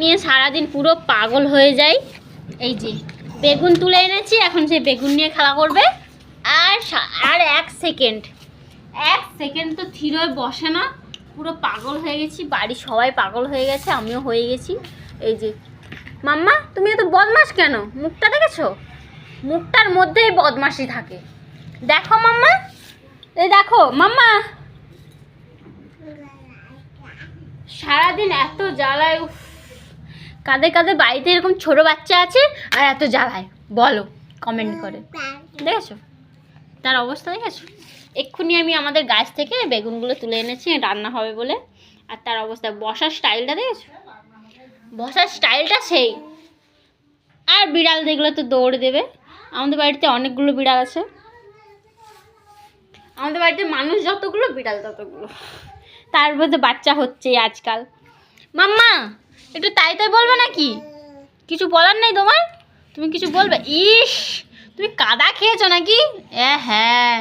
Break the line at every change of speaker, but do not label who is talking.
নিয়ে সারাদিন পুরো পাগল হয়ে যায়। এই যে বেগুন তুলে এনেছি, এখন সেই বেগুন নিয়ে খেলা করবে। আর এক সেকেন্ড তো থির হয়ে বসে না, পুরো পাগল হয়ে গেছি। বাড়ির সবাই পাগল হয়ে গেছে, আমিও হয়ে গেছি। এই যে মাম্মা, তুমি এত বদমাশ কেন? মুখটা দেখেছো? মুখটার মধ্যেই বদমাশি থাকে। দেখো মাম্মা, এই দেখো মাম্মা, সারাদিন এত জ্বালায়। উফ, কাদের কাদের বাড়িতে এরকম ছোট বাচ্চা আছে আর এত জ্বালায় বলো কমেন্ট করে। দেখেছো তার অবস্থা? দেখেছো? এক্ষুনি আমি আমাদের গাছ থেকে বেগুনগুলো তুলে এনেছি রান্না হবে বলে। আর তার অবস্থা, বসার স্টাইলটা দেখেছো? বসার স্টাইলটা সেই। আর বিড়াল দেখলে তো দৌড়ে দেবে। আমাদের বাড়িতে অনেকগুলো বিড়াল আছে। আমাদের বাড়িতে মানুষ যতগুলো, বিড়াল ততগুলো। তার মধ্যে বাচ্চা হচ্ছে আজকাল। মাম্মা একটু তাই তাই বলবে নাকি? কিছু বলার নেই তোমার? তুমি কিছু বলবে? ইস, তুমি কাদা খেয়েছো নাকি? হ্যাঁ,